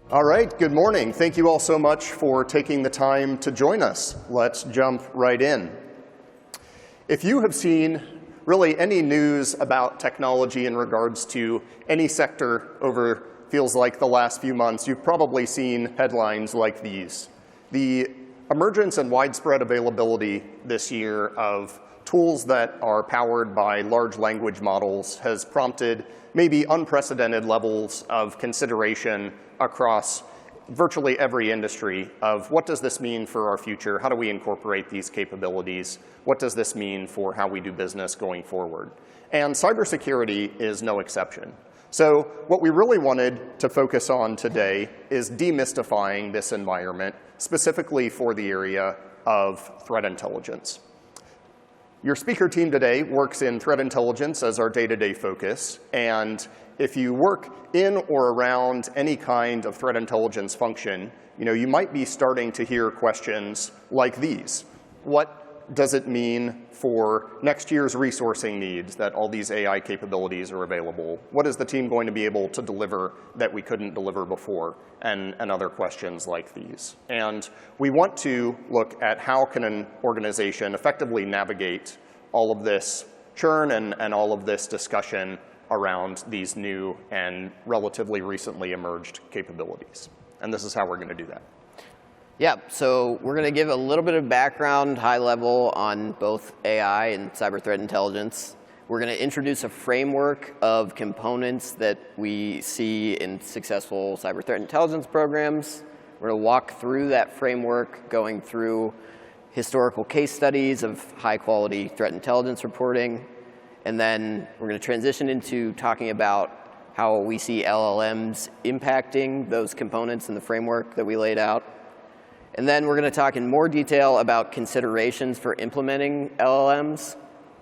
All right, good morning. Thank you all so much for taking the time to join us. Let's jump right in. If you have seen really any news about technology in regards to any sector over feels like the last few months, you've probably seen headlines like these. The emergence and widespread availability this year of tools that are powered by large language models has prompted maybe unprecedented levels of consideration across virtually every industry of what does this mean for our future? How do we incorporate these capabilities? What does this mean for how we do business going forward? And cybersecurity is no exception. So what we really wanted to focus on today is demystifying this environment, specifically for the area of threat intelligence. Your speaker team today works in threat intelligence as our day-to-day focus. And if you work in or around any kind of threat intelligence function, you might be starting to hear questions like these. What does it mean for next year's resourcing needs that all these AI capabilities are available? What is the team going to be able to deliver that we couldn't deliver before? And other questions like these. And we want to look at how can an organization effectively navigate all of this churn and all of this discussion around these new and relatively recently emerged capabilities. And this is how we're going to do that. Yeah, so we're going to give a little bit of background, high level, on both AI and cyber threat intelligence. We're going to introduce a framework of components that we see in successful cyber threat intelligence programs. We're going to walk through that framework, going through historical case studies of high-quality threat intelligence reporting. And then we're going to transition into talking about how we see LLMs impacting those components in the framework that we laid out. And then we're going to talk in more detail about considerations for implementing LLMs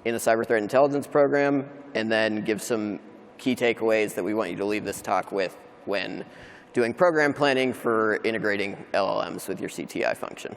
in a cyber threat intelligence program, and then give some key takeaways that we want you to leave this talk with when doing program planning for integrating LLMs with your CTI function.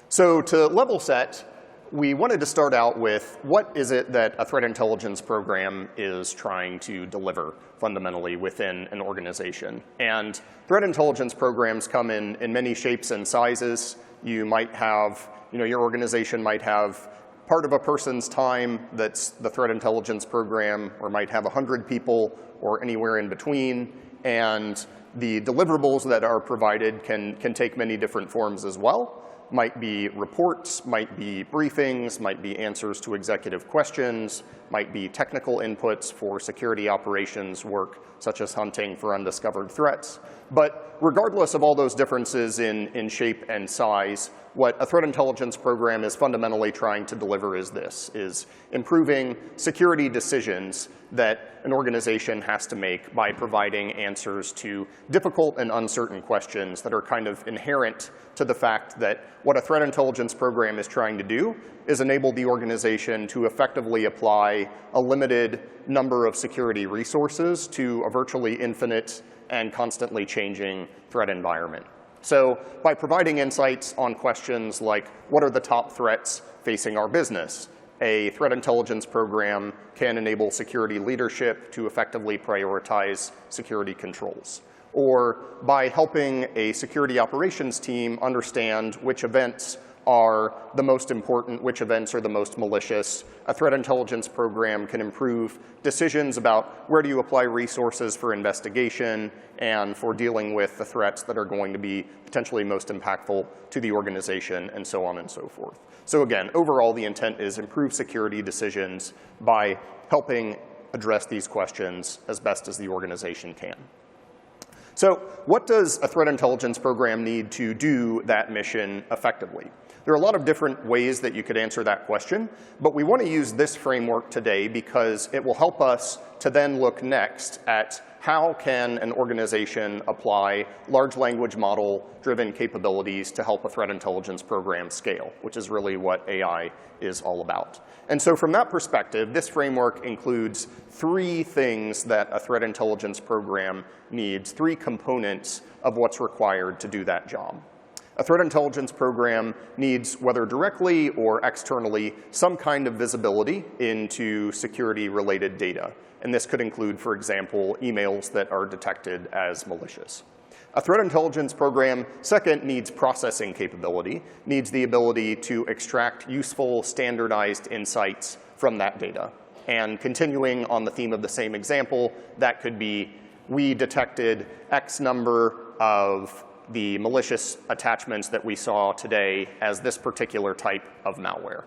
So to level set, we wanted to start out with what is it that a threat intelligence program is trying to deliver fundamentally within an organization. And threat intelligence programs come in many shapes and sizes. You might have, your organization might have part of a person's time that's the threat intelligence program, or might have 100 people, or anywhere in between. And the deliverables that are provided can take many different forms as well. Might be reports, might be briefings, might be answers to executive questions, might be technical inputs for security operations work, such as hunting for undiscovered threats. But regardless of all those differences in shape and size, what a threat intelligence program is fundamentally trying to deliver is this, is improving security decisions that an organization has to make by providing answers to difficult and uncertain questions that are kind of inherent to the fact that what a threat intelligence program is trying to do is enable the organization to effectively apply a limited number of security resources to a virtually infinite and constantly changing threat environment. So by providing insights on questions like, what are the top threats facing our business? A threat intelligence program can enable security leadership to effectively prioritize security controls. Or by helping a security operations team understand which events are the most important, which events are the most malicious, a threat intelligence program can improve decisions about where do you apply resources for investigation and for dealing with the threats that are going to be potentially most impactful to the organization, and so on and so forth. So again, overall, the intent is improve security decisions by helping address these questions as best as the organization can. So what does a threat intelligence program need to do that mission effectively? There are a lot of different ways that you could answer that question, but we want to use this framework today because it will help us to then look next at how can an organization apply large language model-driven capabilities to help a threat intelligence program scale, which is really what AI is all about. And so from that perspective, this framework includes three things that a threat intelligence program needs, three components of what's required to do that job. A threat intelligence program needs, whether directly or externally, some kind of visibility into security-related data. And this could include, for example, emails that are detected as malicious. A threat intelligence program, second, needs processing capability, needs the ability to extract useful, standardized insights from that data. And continuing on the theme of the same example, that could be, we detected X number of the malicious attachments that we saw today as this particular type of malware.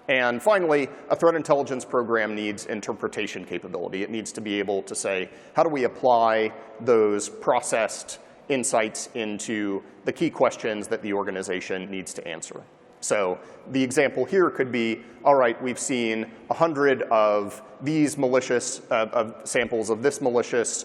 And finally, a threat intelligence program needs interpretation capability. It needs to be able to say, how do we apply those processed insights into the key questions that the organization needs to answer? So the example here could be, all right, we've seen 100 of these malicious, samples of this malicious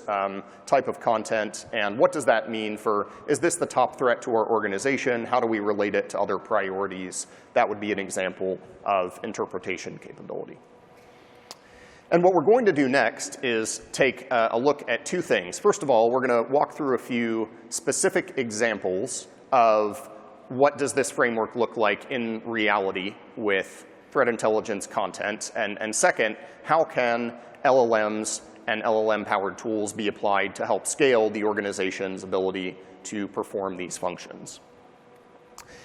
type of content, and what does that mean for, is this the top threat to our organization? How do we relate it to other priorities? That would be an example of interpretation capability. And what we're going to do next is take a look at two things. First of all, we're going to walk through a few specific examples of what does this framework look like in reality with threat intelligence content? And second, how can LLMs and LLM-powered tools be applied to help scale the organization's ability to perform these functions?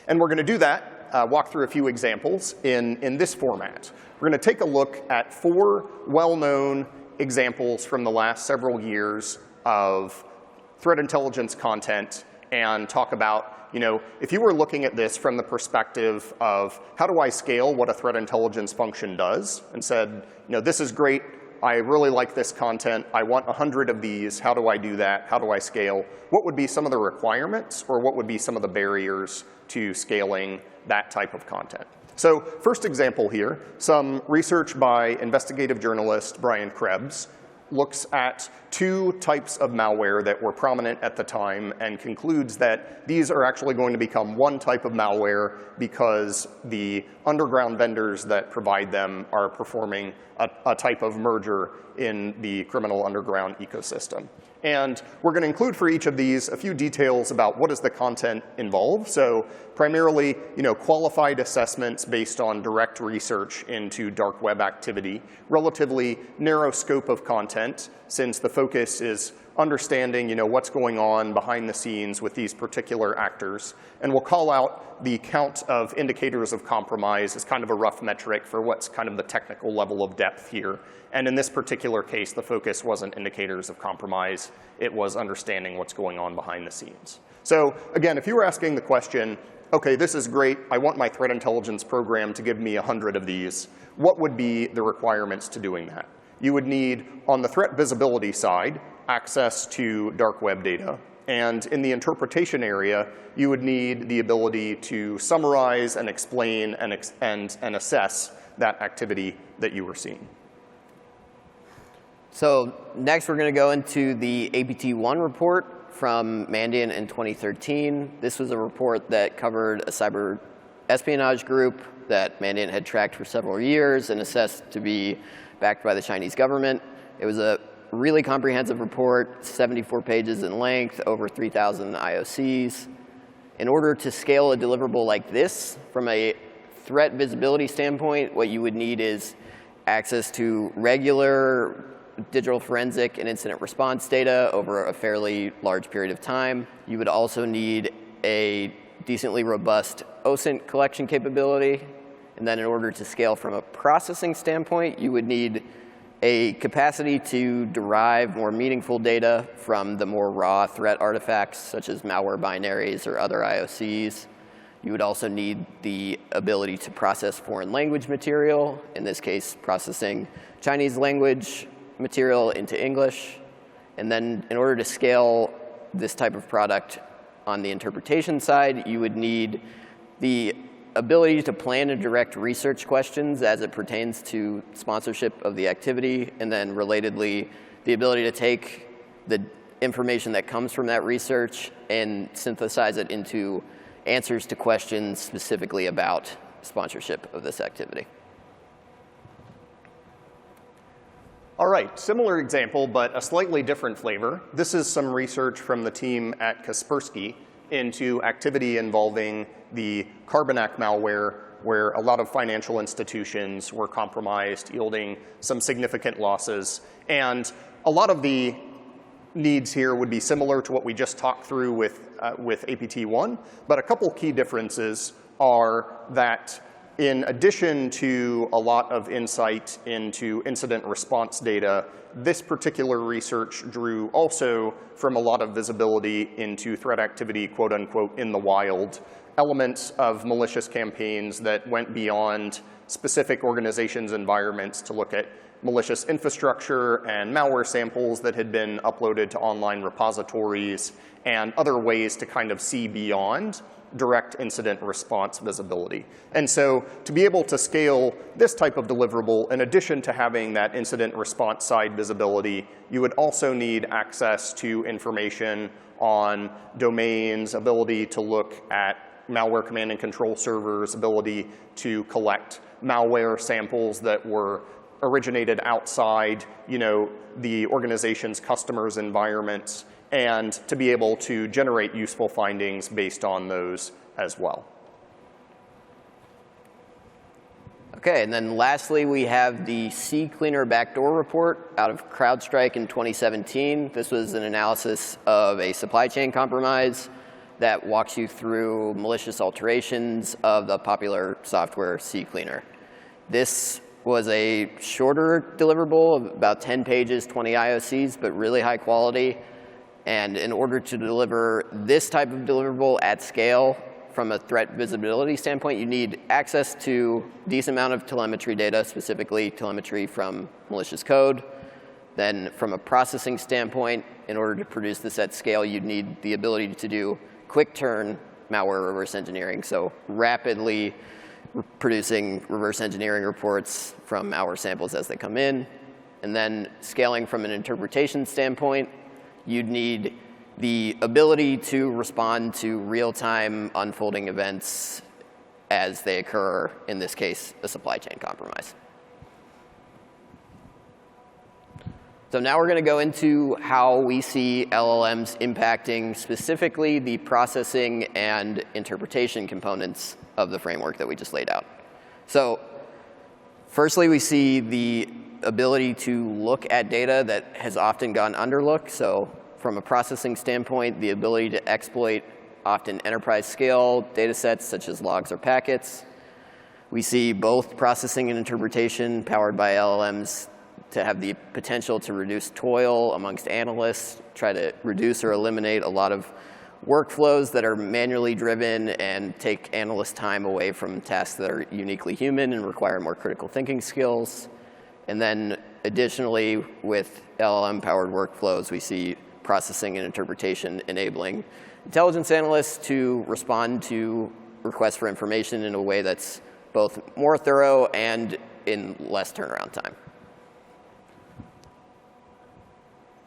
And we're going to do that, walk through a few examples in this format. We're going to take a look at 4 well-known examples from the last several years of threat intelligence content and talk about, if you were looking at this from the perspective of how do I scale what a threat intelligence function does, and said, this is great, I really like this content, I want 100 of these, how do I do that, how do I scale? What would be some of the requirements, or what would be some of the barriers to scaling that type of content? So first example here, some research by investigative journalist Brian Krebs looks at 2 types of malware that were prominent at the time and concludes that these are actually going to become one type of malware because the underground vendors that provide them are performing a type of merger in the criminal underground ecosystem. And we're going to include for each of these a few details about what does the content involve. So primarily, qualified assessments based on direct research into dark web activity, relatively narrow scope of content, since the focus is understanding, what's going on behind the scenes with these particular actors. And we'll call out the count of indicators of compromise as kind of a rough metric for what's kind of the technical level of depth here. And in this particular case, the focus wasn't indicators of compromise. It was understanding what's going on behind the scenes. So again, if you were asking the question, OK, this is great, I want my threat intelligence program to give me 100 of these, what would be the requirements to doing that? You would need, on the threat visibility side, access to dark web data. And in the interpretation area, you would need the ability to summarize and explain and assess that activity that you were seeing. So next, we're going to go into the APT1 report from Mandiant in 2013. This was a report that covered a cyber espionage group that Mandiant had tracked for several years and assessed to be backed by the Chinese government. It was a really comprehensive report, 74 pages in length, over 3,000 IOCs. In order to scale a deliverable like this, from a threat visibility standpoint, what you would need is access to regular digital forensic and incident response data over a fairly large period of time. You would also need a decently robust OSINT collection capability. And then in order to scale from a processing standpoint, you would need a capacity to derive more meaningful data from the more raw threat artifacts, such as malware binaries or other IOCs. You would also need the ability to process foreign language material, in this case, processing Chinese language material into English. And then in order to scale this type of product on the interpretation side, you would need the ability to plan and direct research questions as it pertains to sponsorship of the activity, and then relatedly, the ability to take the information that comes from that research and synthesize it into answers to questions specifically about sponsorship of this activity. All right, similar example, but a slightly different flavor. This is some research from the team at Kaspersky into activity involving the Carbonac malware, where a lot of financial institutions were compromised, yielding some significant losses. And a lot of the needs here would be similar to what we just talked through with APT1, but a couple key differences are that in addition to a lot of insight into incident response data, this particular research drew also from a lot of visibility into threat activity, quote unquote, in the wild, elements of malicious campaigns that went beyond specific organizations' environments to look at malicious infrastructure and malware samples that had been uploaded to online repositories and other ways to kind of see beyond direct incident response visibility. And so to be able to scale this type of deliverable, in addition to having that incident response side visibility, you would also need access to information on domains, ability to look at malware command and control servers, ability to collect malware samples that were originated outside, the organization's customers' environments, and to be able to generate useful findings based on those as well. Okay, and then lastly, we have the CCleaner backdoor report out of CrowdStrike in 2017. This was an analysis of a supply chain compromise that walks you through malicious alterations of the popular software CCleaner. This was a shorter deliverable of about 10 pages, 20 IOCs, but really high quality. And in order to deliver this type of deliverable at scale from a threat visibility standpoint, you need access to a decent amount of telemetry data, specifically telemetry from malicious code. Then from a processing standpoint, in order to produce this at scale, you'd need the ability to do quick turn malware reverse engineering, so rapidly producing reverse engineering reports from malware samples as they come in. And then scaling from an interpretation standpoint, you'd need the ability to respond to real-time unfolding events as they occur, in this case, a supply chain compromise. So now we're going to go into how we see LLMs impacting specifically the processing and interpretation components of the framework that we just laid out. So firstly, we see the ability to look at data that has often gone underlooked. So from a processing standpoint, the ability to exploit often enterprise scale data sets such as logs or packets. We see both processing and interpretation powered by LLMs to have the potential to reduce toil amongst analysts, try to reduce or eliminate a lot of workflows that are manually driven and take analysts' time away from tasks that are uniquely human and require more critical thinking skills. And then additionally, with LLM-powered workflows, we see processing and interpretation enabling intelligence analysts to respond to requests for information in a way that's both more thorough and in less turnaround time.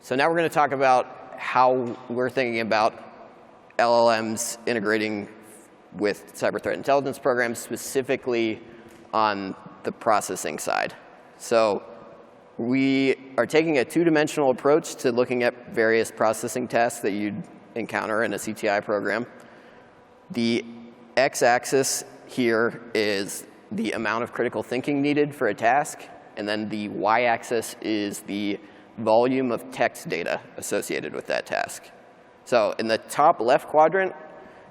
So now we're going to talk about how we're thinking about LLMs integrating with cyber threat intelligence programs, specifically on the processing side. So we are taking a two-dimensional approach to looking at various processing tasks that you'd encounter in a CTI program. The x-axis here is the amount of critical thinking needed for a task, and then the y-axis is the volume of text data associated with that task. So in the top left quadrant,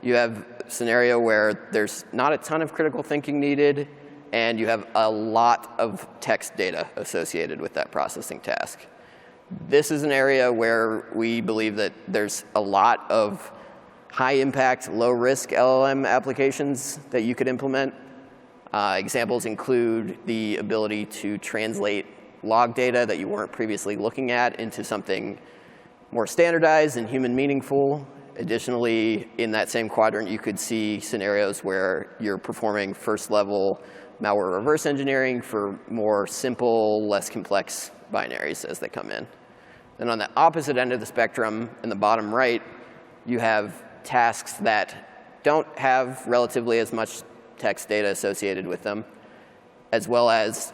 you have a scenario where there's not a ton of critical thinking needed, and you have a lot of text data associated with that processing task. This is an area where we believe that there's a lot of high-impact, low-risk LLM applications that you could implement. Examples include the ability to translate log data that you weren't previously looking at into something more standardized and human meaningful. Additionally, in that same quadrant, you could see scenarios where you're performing first-level malware reverse engineering for more simple, less complex binaries as they come in. Then on the opposite end of the spectrum, in the bottom right, you have tasks that don't have relatively as much text data associated with them, as well as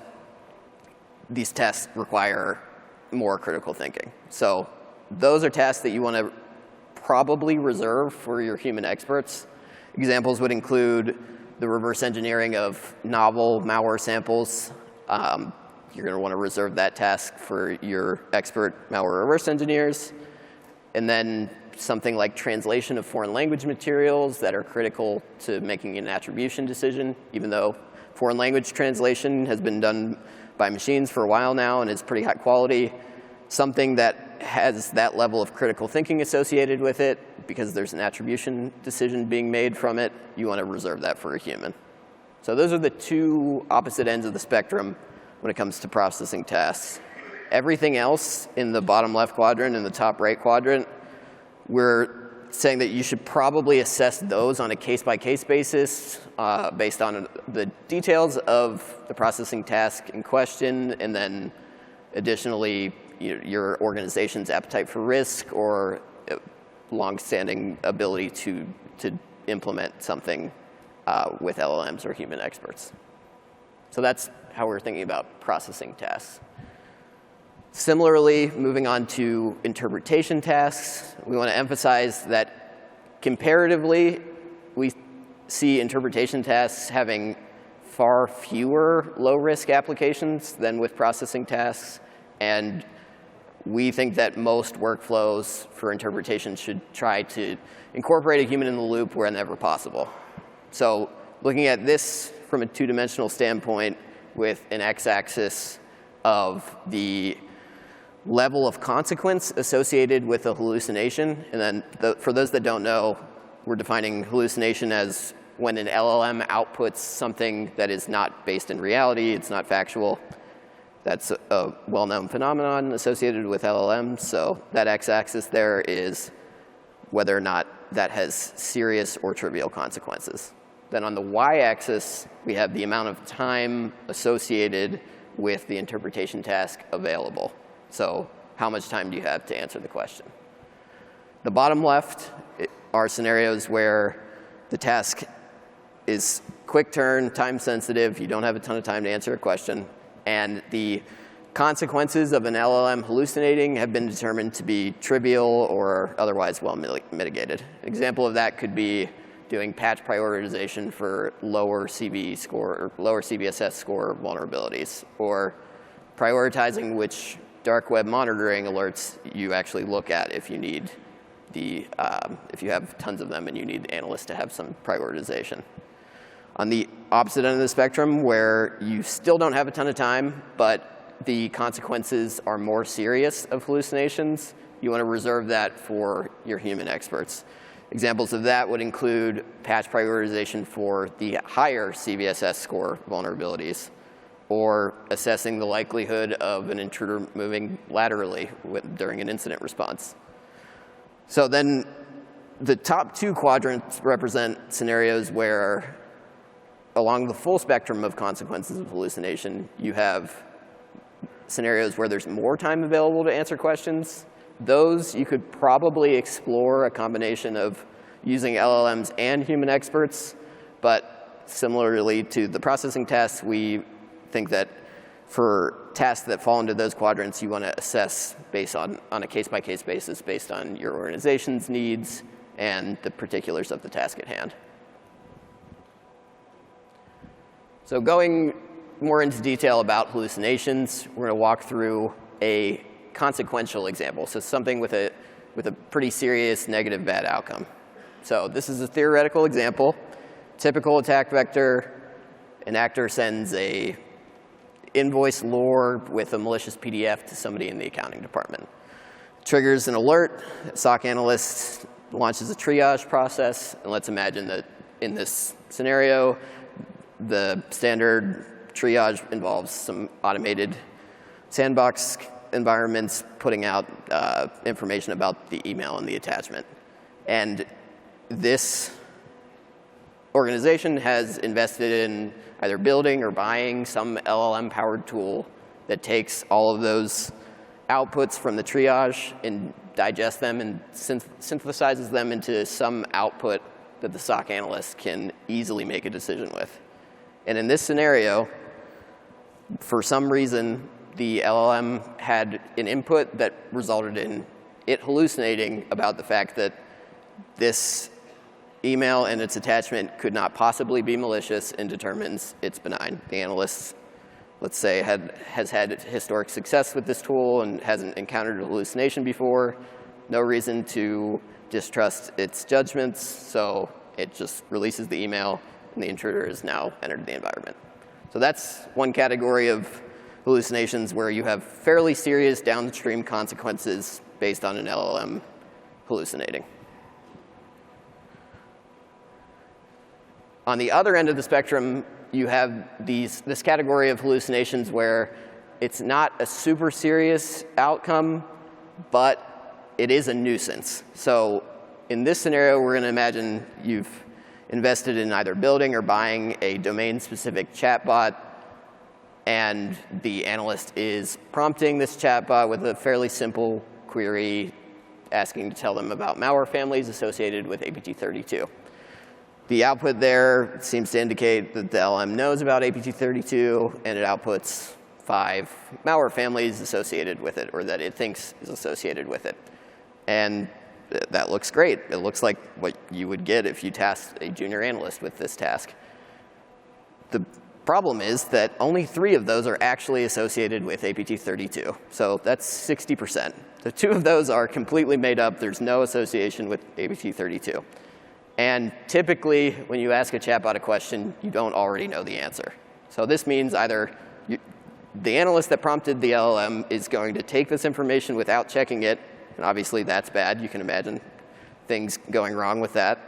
these tests require more critical thinking. So those are tasks that you want to probably reserve for your human experts. Examples would include the reverse engineering of novel malware samples. You're going to want to reserve that task for your expert malware reverse engineers. And then something like translation of foreign language materials that are critical to making an attribution decision, even though foreign language translation has been done by machines for a while now and is pretty high quality. Something that has that level of critical thinking associated with it, because there's an attribution decision being made from it, you want to reserve that for a human. So those are the two opposite ends of the spectrum when it comes to processing tasks. Everything else in the bottom left quadrant and the top right quadrant, we're saying that you should probably assess those on a case-by-case basis based on the details of the processing task in question, and then additionally your organization's appetite for risk or long-standing ability to implement something with LLMs or human experts. So that's how we're thinking about processing tasks. Similarly, moving on to interpretation tasks, we want to emphasize that comparatively, we see interpretation tasks having far fewer low-risk applications than with processing tasks. And we think that most workflows for interpretation should try to incorporate a human in the loop wherever possible. So looking at this from a two-dimensional standpoint with an x-axis of the level of consequence associated with a hallucination. And then for those that don't know, we're defining hallucination as when an LLM outputs something that is not based in reality, it's not factual. That's a well-known phenomenon associated with LLMs. So that x-axis there is whether or not that has serious or trivial consequences. Then on the y-axis, we have the amount of time associated with the interpretation task available. So how much time do you have to answer the question? The bottom left are scenarios where the task is quick turn, time sensitive, you don't have a ton of time to answer a question, and the consequences of an LLM hallucinating have been determined to be trivial or otherwise well mitigated. An example of that could be doing patch prioritization for lower CV score or lower CVSS score vulnerabilities, or prioritizing which dark web monitoring alerts you actually look at if you need if you have tons of them and you need analysts to have some prioritization. On the opposite end of the spectrum, where you still don't have a ton of time, but the consequences are more serious of hallucinations, you want to reserve that for your human experts. Examples of that would include patch prioritization for the higher CVSS score vulnerabilities, or assessing the likelihood of an intruder moving laterally during an incident response. So then the top two quadrants represent scenarios where along the full spectrum of consequences of hallucination, you have scenarios where there's more time available to answer questions. Those you could probably explore a combination of using LLMs and human experts, but similarly to the processing tasks, we think that for tasks that fall into those quadrants, you want to assess based on a case-by-case basis based on your organization's needs and the particulars of the task at hand. So going more into detail about hallucinations, we're going to walk through a consequential example, so something with a pretty serious negative bad outcome. So this is a theoretical example. Typical attack vector, an actor sends a invoice lore with a malicious PDF to somebody in the accounting department. Triggers an alert, SOC analyst launches a triage process, and let's imagine that in this scenario, the standard triage involves some automated sandbox environments putting out information about the email and the attachment. And this organization has invested in either building or buying some LLM-powered tool that takes all of those outputs from the triage and digests them and synthesizes them into some output that the SOC analyst can easily make a decision with. And in this scenario, for some reason, the LLM had an input that resulted in it hallucinating about the fact that this email and its attachment could not possibly be malicious and determines it's benign. The analyst, let's say, has had historic success with this tool and hasn't encountered a hallucination before. no reason to distrust its judgments, so it just releases the email, and the intruder has now entered the environment. So that's one category of hallucinations where you have fairly serious downstream consequences based on an LLM hallucinating. On the other end of the spectrum, you have this category of hallucinations where it's not a super serious outcome, but it is a nuisance. So in this scenario, we're going to imagine you've invested in either building or buying a domain-specific chatbot, and the analyst is prompting this chatbot with a fairly simple query asking to tell them about malware families associated with APT32. The output there seems to indicate that the LLM knows about APT32, and it outputs 5 malware families associated with it, or that it thinks is associated with it. And that looks great. It looks like what you would get if you tasked a junior analyst with this task. The problem is that only 3 of those are actually associated with APT32. So that's 60%. The 2 of those are completely made up. There's no association with APT32. And typically, when you ask a chatbot a question, you don't already know the answer. So this means either the analyst that prompted the LLM is going to take this information without checking it, and obviously that's bad. You can imagine things going wrong with that.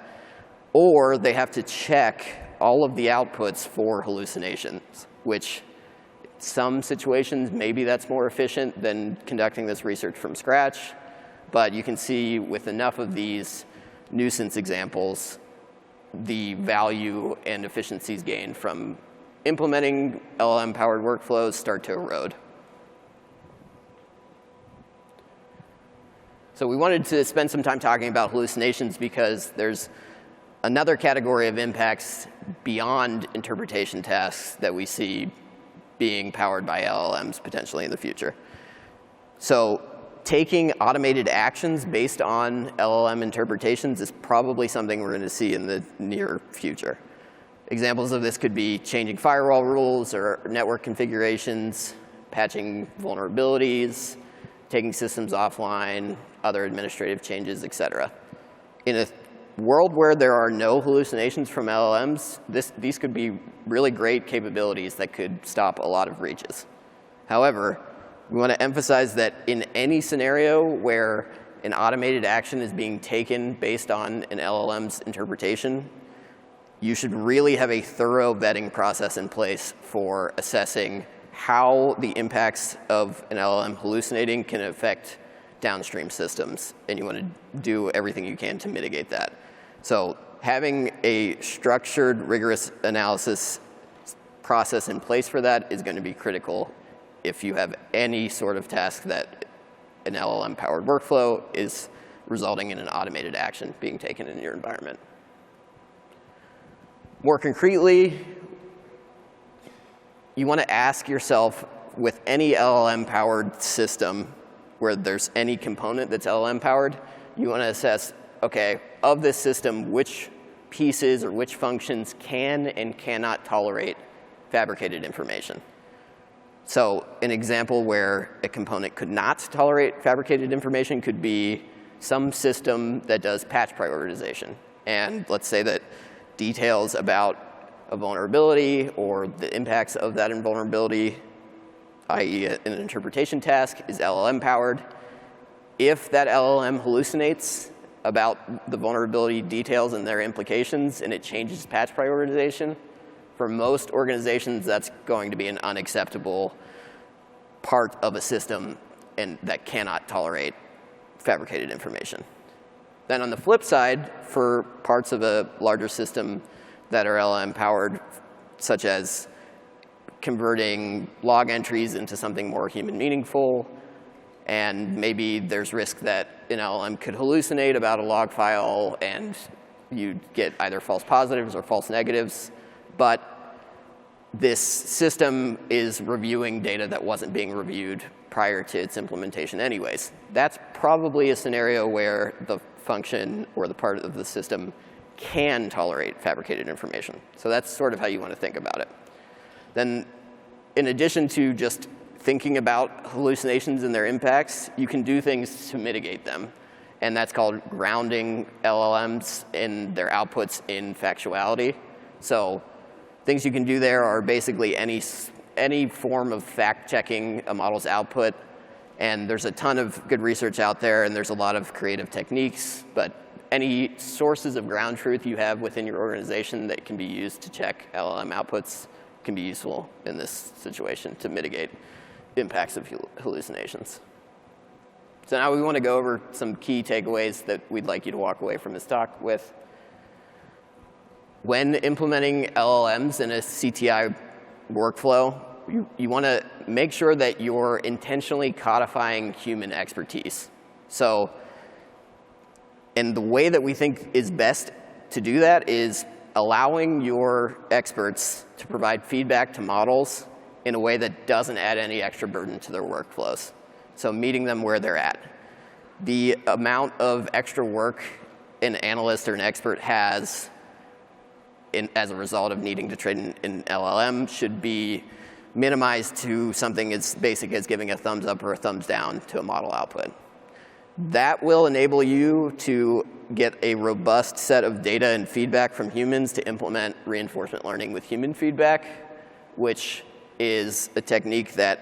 Or they have to check all of the outputs for hallucinations, which some situations, maybe that's more efficient than conducting this research from scratch. But you can see with enough of these nuisance examples, the value and efficiencies gained from implementing LLM-powered workflows start to erode. So we wanted to spend some time talking about hallucinations because there's another category of impacts beyond interpretation tasks that we see being powered by LLMs potentially in the future. So taking automated actions based on LLM interpretations is probably something we're going to see in the near future. Examples of this could be changing firewall rules or network configurations, patching vulnerabilities, taking systems offline, other administrative changes, et cetera. In a world where there are no hallucinations from LLMs, these could be really great capabilities that could stop a lot of breaches. However, we want to emphasize that in any scenario where an automated action is being taken based on an LLM's interpretation, you should really have a thorough vetting process in place for assessing how the impacts of an LLM hallucinating can affect downstream systems. And you want to do everything you can to mitigate that. So having a structured, rigorous analysis process in place for that is going to be critical if you have any sort of task that an LLM-powered workflow is resulting in an automated action being taken in your environment. More concretely, you want to ask yourself, with any LLM-powered system where there's any component that's LLM-powered, you want to assess, OK, of this system, which pieces or which functions can and cannot tolerate fabricated information. So an example where a component could not tolerate fabricated information could be some system that does patch prioritization. And let's say that details about a vulnerability or the impacts of that vulnerability, i.e. an interpretation task, is LLM-powered. If that LLM hallucinates about the vulnerability details and their implications and it changes patch prioritization, for most organizations, that's going to be an unacceptable part of a system and that cannot tolerate fabricated information. Then on the flip side, for parts of a larger system that are LLM-powered, such as converting log entries into something more human meaningful, and maybe there's risk that an LLM could hallucinate about a log file and you'd get either false positives or false negatives. But this system is reviewing data that wasn't being reviewed prior to its implementation anyways. That's probably a scenario where the function or the part of the system can tolerate fabricated information. So that's sort of how you want to think about it. Then in addition to just thinking about hallucinations and their impacts, you can do things to mitigate them. and that's called grounding LLMs in their outputs in factuality. So things you can do there are basically any form of fact-checking a model's output, and there's a ton of good research out there, and there's a lot of creative techniques, but any sources of ground truth you have within your organization that can be used to check LLM outputs can be useful in this situation to mitigate impacts of hallucinations. So now we want to go over some key takeaways that we'd like you to walk away from this talk with. When implementing LLMs in a CTI workflow, you want to make sure that you're intentionally codifying human expertise. So, and the way that we think is best to do that is allowing your experts to provide feedback to models in a way that doesn't add any extra burden to their workflows. So meeting them where they're at. The amount of extra work an analyst or an expert has as a result of needing to train an LLM should be minimized to something as basic as giving a thumbs up or a thumbs down to a model output. That will enable you to get a robust set of data and feedback from humans to implement reinforcement learning with human feedback, which is a technique that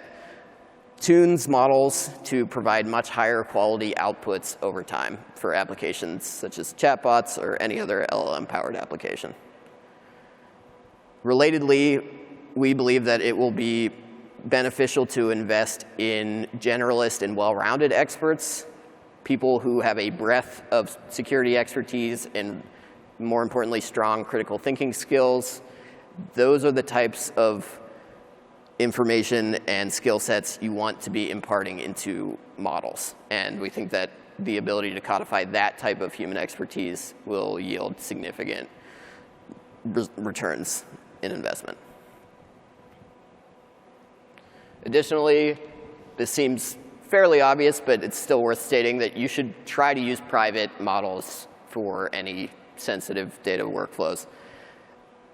tunes models to provide much higher quality outputs over time for applications such as chatbots or any other LLM-powered application. Relatedly, we believe that it will be beneficial to invest in generalist and well-rounded experts, people who have a breadth of security expertise and, more importantly, strong critical thinking skills. Those are the types of information and skill sets you want to be imparting into models. And we think that the ability to codify that type of human expertise will yield significant returns in investment. Additionally, this seems fairly obvious, but it's still worth stating that you should try to use private models for any sensitive data workflows.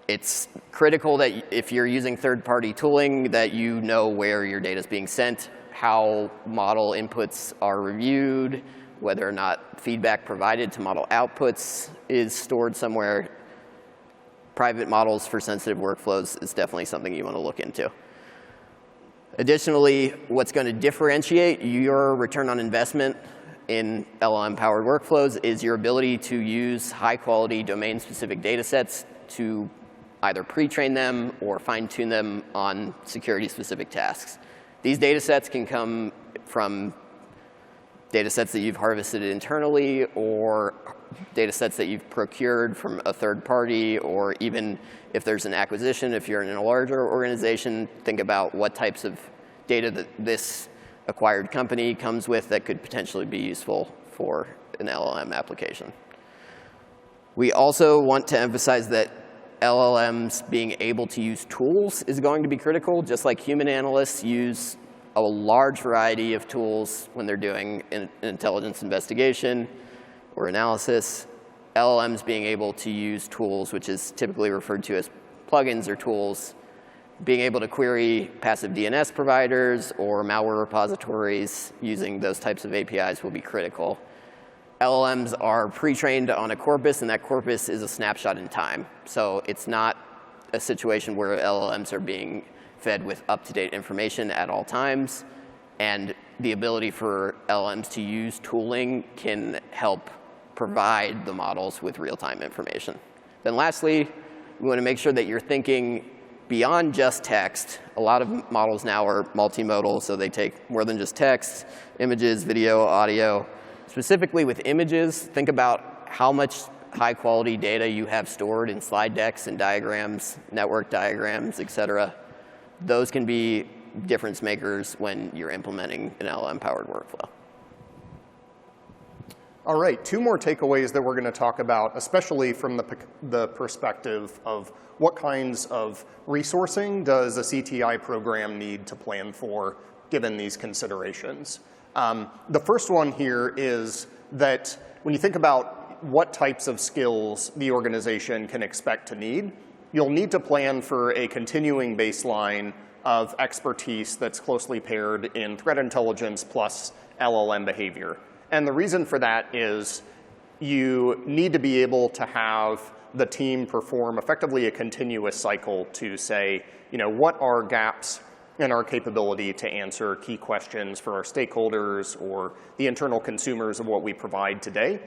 It's critical that if you're using third-party tooling, that you know where your data is being sent, how model inputs are reviewed, whether or not feedback provided to model outputs is stored somewhere. Private models for sensitive workflows is definitely something you want to look into. Additionally, what's going to differentiate your return on investment in LLM-powered workflows is your ability to use high-quality domain-specific data sets to either pre-train them or fine-tune them on security-specific tasks. These data sets can come from data sets that you've harvested internally or data sets that you've procured from a third party, or even if there's an acquisition, if you're in a larger organization, think about what types of data that this acquired company comes with that could potentially be useful for an LLM application. We also want to emphasize that LLMs being able to use tools is going to be critical. Just like human analysts use a large variety of tools when they're doing an intelligence investigation or analysis, LLMs being able to use tools, which is typically referred to as plugins or tools, being able to query passive DNS providers or malware repositories using those types of APIs will be critical. LLMs are pre-trained on a corpus, and that corpus is a snapshot in time. So it's not a situation where LLMs are being fed with up-to-date information at all times. And the ability for LLMs to use tooling can help provide the models with real-time information. Then lastly, we want to make sure that you're thinking beyond just text. A lot of models now are multimodal, so they take more than just text, images, video, audio. Specifically with images, think about how much high-quality data you have stored in slide decks and diagrams, network diagrams, et cetera. Those can be difference makers when you're implementing an LLM-powered workflow. All right, two more takeaways that we're going to talk about, especially from the perspective of what kinds of resourcing does a CTI program need to plan for, given these considerations. The first one here is that when you think about what types of skills the organization can expect to need, you'll need to plan for a continuing baseline of expertise that's closely paired in threat intelligence plus LLM behavior. And the reason for that is you need to be able to have the team perform effectively a continuous cycle to say, what are gaps in our capability to answer key questions for our stakeholders or the internal consumers of what we provide today,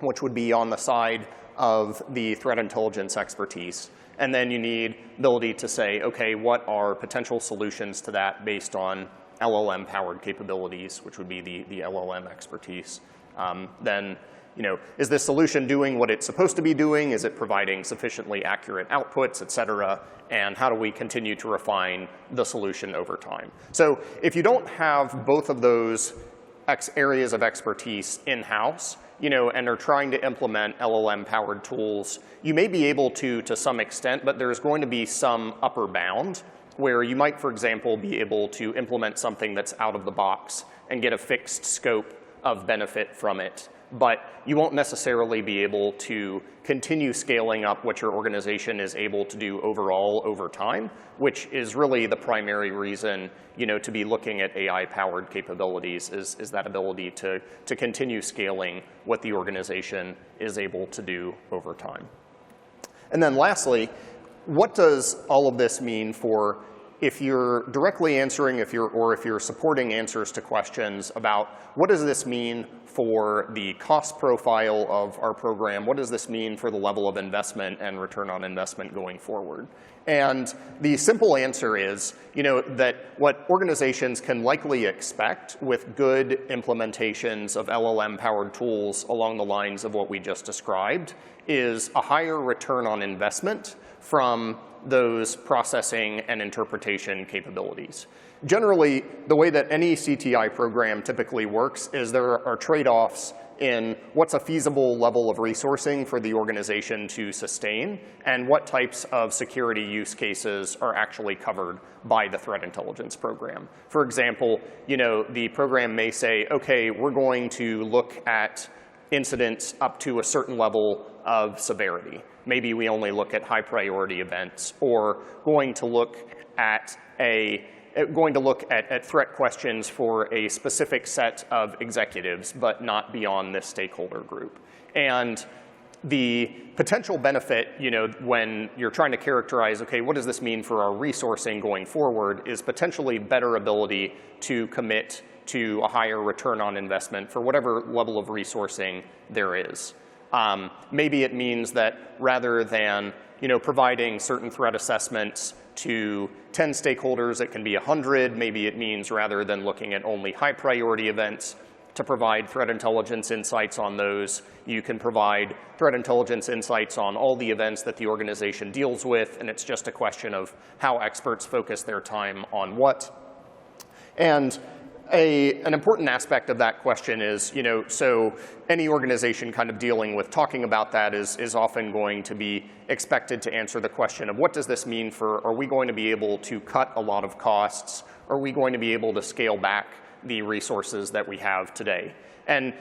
which would be on the side of the threat intelligence expertise. And then you need ability to say, okay, what are potential solutions to that based on LLM-powered capabilities, which would be the LLM expertise. Then, is this solution doing what it's supposed to be doing? Is it providing sufficiently accurate outputs, et cetera? And how do we continue to refine the solution over time? So if you don't have both of those areas of expertise in-house, and are trying to implement LLM-powered tools, you may be able to some extent, but there's going to be some upper bound where you might, for example, be able to implement something that's out of the box and get a fixed scope of benefit from it. But you won't necessarily be able to continue scaling up what your organization is able to do overall over time, which is really the primary reason to be looking at AI-powered capabilities is that ability to continue scaling what the organization is able to do over time. And then lastly, what does all of this mean for if you're directly answering, if you're supporting answers to questions about what does this mean for the cost profile of our program? What does this mean for the level of investment and return on investment going forward? And the simple answer is, that what organizations can likely expect with good implementations of LLM-powered tools along the lines of what we just described is a higher return on investment from those processing and interpretation capabilities. Generally, the way that any CTI program typically works is there are trade-offs in what's a feasible level of resourcing for the organization to sustain and what types of security use cases are actually covered by the threat intelligence program. For example, the program may say, okay, we're going to look at incidents up to a certain level of severity. Maybe we only look at high priority events, or going to look at threat questions for a specific set of executives, but not beyond this stakeholder group. And the potential benefit, when you're trying to characterize, okay, what does this mean for our resourcing going forward, is potentially better ability to commit to a higher return on investment for whatever level of resourcing there is. Maybe it means that rather than providing certain threat assessments to 10 stakeholders, it can be 100. Maybe it means rather than looking at only high priority events to provide threat intelligence insights on those, you can provide threat intelligence insights on all the events that the organization deals with, and it's just a question of how experts focus their time on what. And an important aspect of that question is, so any organization kind of dealing with talking about that is often going to be expected to answer the question of what does this mean for, are we going to be able to cut a lot of costs? Are we going to be able to scale back the resources that we have today? And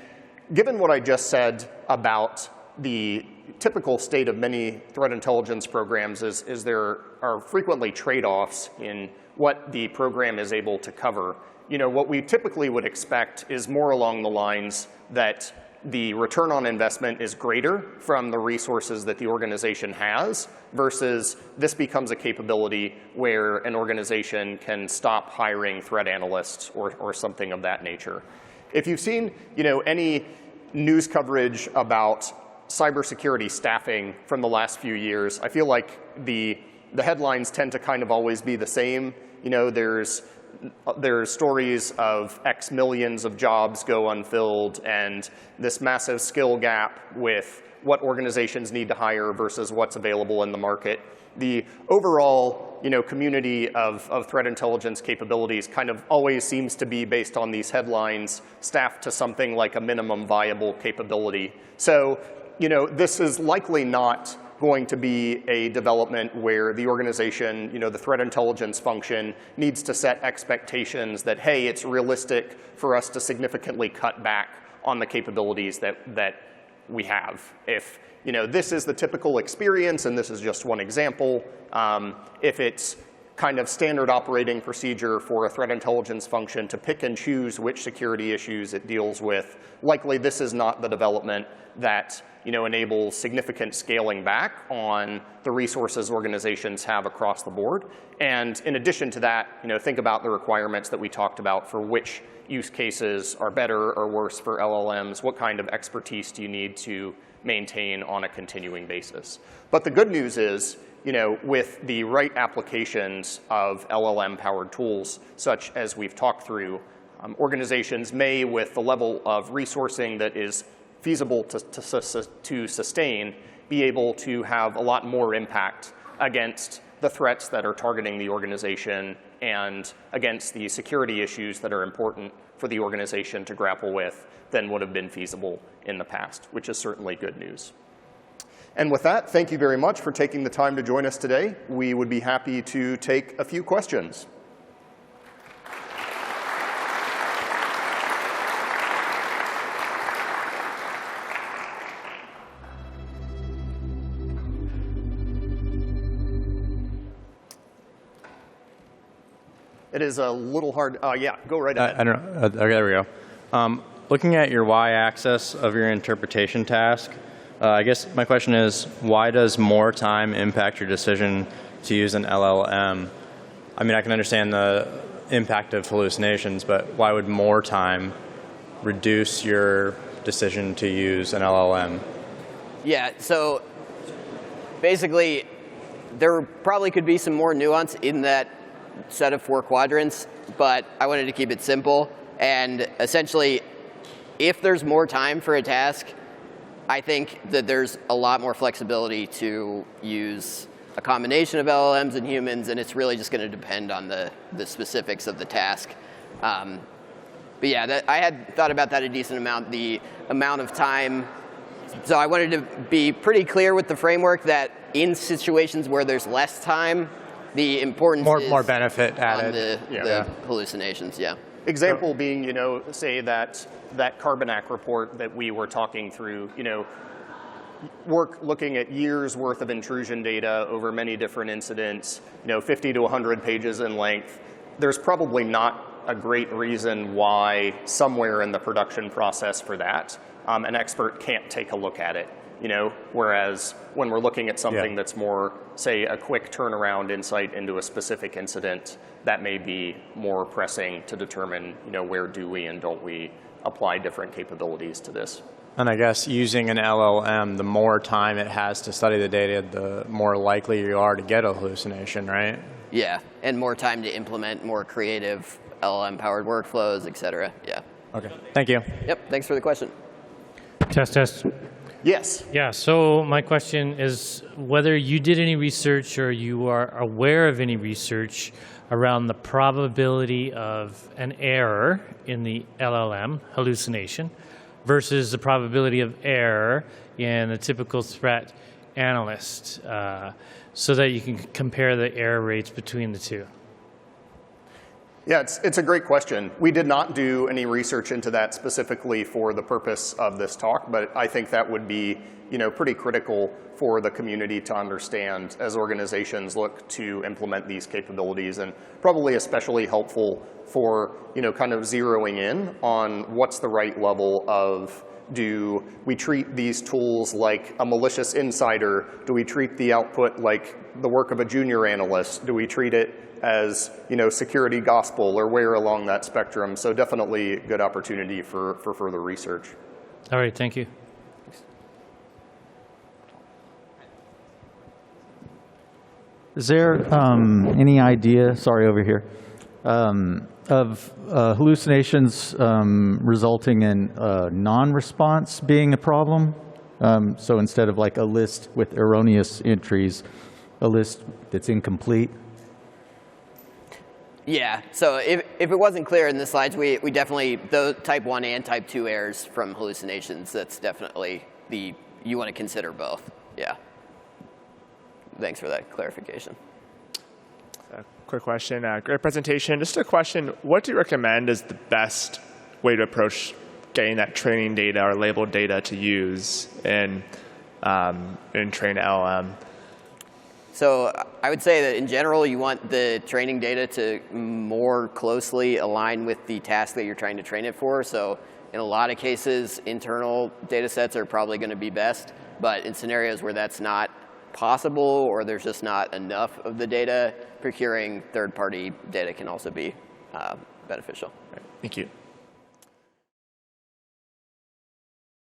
given what I just said about the typical state of many threat intelligence programs is there are frequently trade-offs in what the program is able to cover. What we typically would expect is more along the lines that the return on investment is greater from the resources that the organization has versus this becomes a capability where an organization can stop hiring threat analysts or something of that nature. If you've seen any news coverage about cybersecurity staffing from the last few years, I feel like the headlines tend to kind of always be the same. There's stories of X millions of jobs go unfilled and this massive skill gap with what organizations need to hire versus what's available in the market. The overall community of threat intelligence capabilities kind of always seems to be based on these headlines staffed to something like a minimum viable capability. So this is likely not going to be a development where the organization, the threat intelligence function, needs to set expectations that, hey, it's realistic for us to significantly cut back on the capabilities that we have. If this is the typical experience, and this is just one example, if it's kind of standard operating procedure for a threat intelligence function to pick and choose which security issues it deals with. Likely this is not the development that enables significant scaling back on the resources organizations have across the board. And in addition to that, think about the requirements that we talked about for which use cases are better or worse for LLMs. What kind of expertise do you need to maintain on a continuing basis? But the good news is, with the right applications of LLM-powered tools, such as we've talked through, organizations may, with the level of resourcing that is feasible to sustain, be able to have a lot more impact against the threats that are targeting the organization and against the security issues that are important for the organization to grapple with than would have been feasible in the past, which is certainly good news. And with that, thank you very much for taking the time to join us today. We would be happy to take a few questions. It is a little hard. Yeah, go right ahead. I don't know. Okay, there we go. Looking at your y-axis of your interpretation task, I guess my question is, why does more time impact your decision to use an LLM? I mean, I can understand the impact of hallucinations, but why would more time reduce your decision to use an LLM? Yeah, so basically, there probably could be some more nuance in that set of 4 quadrants, but I wanted to keep it simple. And essentially, if there's more time for a task, I think that there's a lot more flexibility to use a combination of LLMs and humans, and it's really just going to depend on the specifics of the task. But yeah, I had thought about that a decent amount, the amount of time. So I wanted to be pretty clear with the framework that in situations where there's less time, the importance is more benefit added on the hallucinations, yeah. Example being, say that Carbonac report that we were talking through, work looking at years worth of intrusion data over many different incidents, 50 to 100 pages in length. There's probably not a great reason why somewhere in the production process for that, an expert can't take a look at it. Whereas when we're looking at something that's more, say, a quick turnaround insight into a specific incident, that may be more pressing to determine, where do we and don't we apply different capabilities to this. And I guess using an LLM, the more time it has to study the data, the more likely you are to get a hallucination, right? Yeah, and more time to implement more creative LLM-powered workflows, et cetera, yeah. Okay, thank you. Yep, thanks for the question. Test. Yes. Yeah, so my question is whether you did any research or you are aware of any research around the probability of an error in the LLM hallucination versus the probability of error in a typical threat analyst, so that you can compare the error rates between the two. Yeah, it's a great question. We did not do any research into that specifically for the purpose of this talk, but I think that would be, pretty critical for the community to understand as organizations look to implement these capabilities, and probably especially helpful for, kind of zeroing in on what's the right level of, do we treat these tools like a malicious insider? Do we treat the output like the work of a junior analyst? Do we treat it as, security gospel, or where along that spectrum? So definitely a good opportunity for further research. All right, thank you. Is there any idea, sorry, over here, of hallucinations resulting in non-response being a problem? So instead of like a list with erroneous entries, a list that's incomplete? Yeah, so if it wasn't clear in the slides, we definitely, those type 1 and type 2 errors from hallucinations, that's definitely you want to consider both, yeah. Thanks for that clarification. Quick question, great presentation. Just a question, what do you recommend is the best way to approach getting that training data or labeled data to use in train LLM? So I would say that in general, you want the training data to more closely align with the task that you're trying to train it for. So in a lot of cases, internal data sets are probably going to be best. But in scenarios where that's not possible or there's just not enough of the data, procuring third-party data can also be beneficial. Thank you.